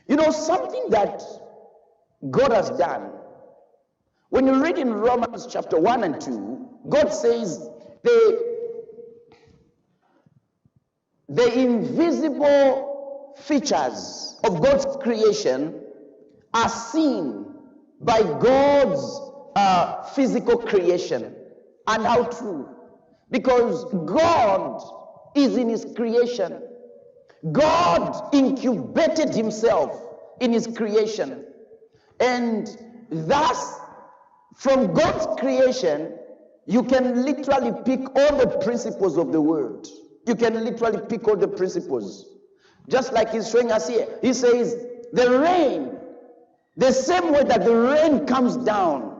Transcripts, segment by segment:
You know, something that God has done, when you read in Romans chapter 1 and 2, God says the invisible features of God's creation are seen by God's physical creation. And how true? Because God is in his creation. God incubated himself in his creation. And thus, from God's creation, you can literally pick all the principles of the world. You can literally pick all the principles. Just like he's showing us here. He says, the rain, the same way that the rain comes down.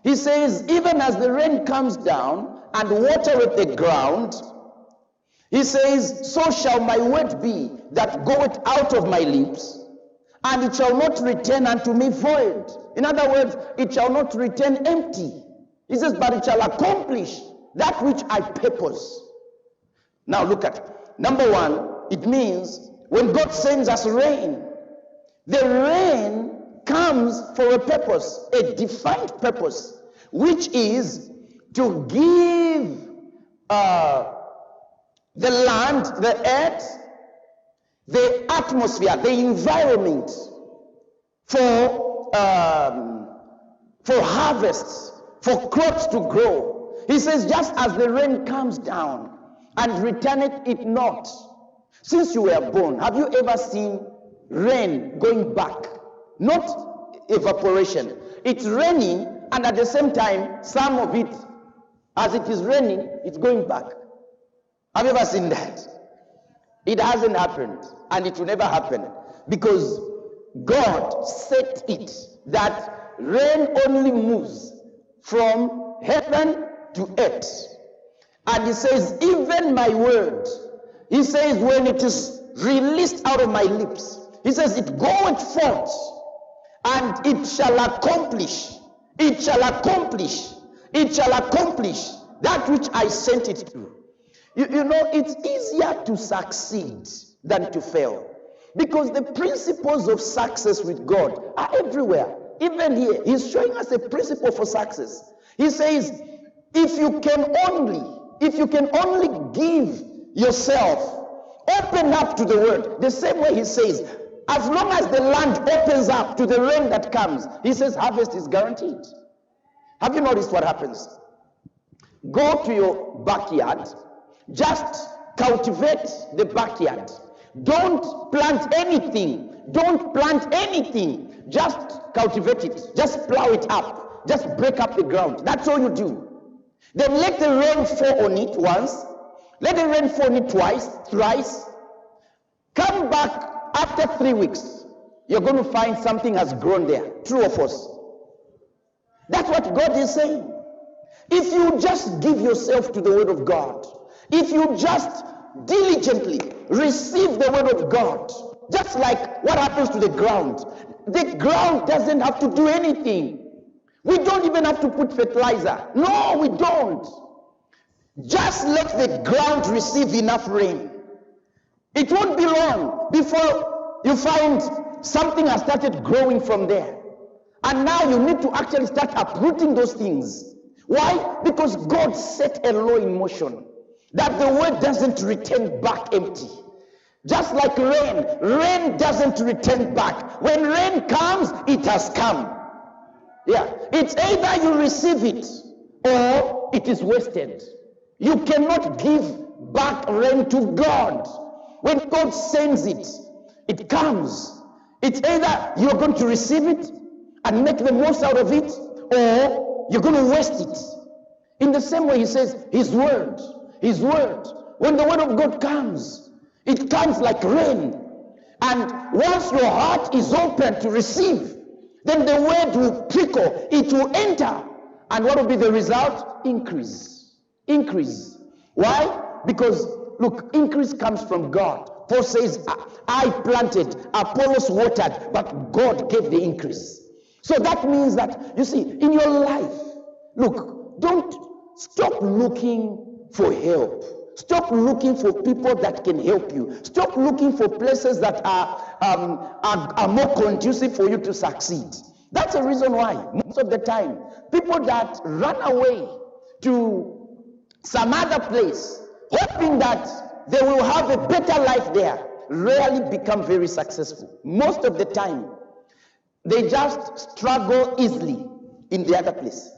He says, even as the rain comes down and watereth the ground, he says, so shall my word be that goeth out of my lips, and it shall not return unto me void. In other words, it shall not return empty. He says, but it shall accomplish that which I purpose. Now look at it. Number one, it means when God sends us rain, the rain comes for a purpose, a defined purpose, which is to give the land, the earth, the atmosphere, the environment for harvests, for crops to grow. He says, just as the rain comes down and returneth it not. Since you were born, have you ever seen rain going back? Not evaporation. It's raining, and at the same time, some of it, as it is raining, it's going back. Have you ever seen that? It hasn't happened, and it will never happen, because God set it that rain only moves from heaven to earth. And he says, even my word, he says, when it is released out of my lips, he says, it goeth forth, and it shall accomplish, it shall accomplish, it shall accomplish that which I sent it to. You know, it's easier to succeed than to fail, because the principles of success with God are everywhere. Even here, he's showing us a principle for success. He says, if you can only give yourself, open up to the word. The same way he says, as long as the land opens up to the rain that comes, he says harvest is guaranteed. Have you noticed what happens? Go to your backyard, just cultivate the backyard. Don't plant anything. Don't plant anything. Just cultivate it. Just plow it up. Just break up the ground. That's all you do. Then let the rain fall on it once. Let the rain fall on it twice, thrice. Come back after 3 weeks. You're going to find something has grown there. True or false? That's what God is saying. If you just give yourself to the word of God, if you just diligently receive the word of God, just like what happens to the ground doesn't have to do anything. We don't even have to put fertilizer. No, we don't. Just let the ground receive enough rain. It won't be long before you find something has started growing from there. And now you need to actually start uprooting those things. Why? Because God set a law in motion that the word doesn't return back empty. Just like rain doesn't return back. When rain comes, it has come. Yeah, it's either you receive it or it is wasted. You cannot give back rain to God. When God sends it, it comes. It's either you're going to receive it and make the most out of it, or you're going to waste it. In the same way, he says, his word, when the word of God comes, it comes like rain. And once your heart is open to receive, then the word will trickle, it will enter. And what will be the result? Increase. Increase. Why? Because, look, increase comes from God. Paul says, I planted, Apollos watered, but God gave the increase. So that means that, you see, in your life, look, don't stop looking for help. Stop looking for people that can help you. Stop looking for places that are more conducive for you to succeed. That's the reason why most of the time people that run away to some other place hoping that they will have a better life there rarely become very successful. Most of the time they just struggle easily in the other place.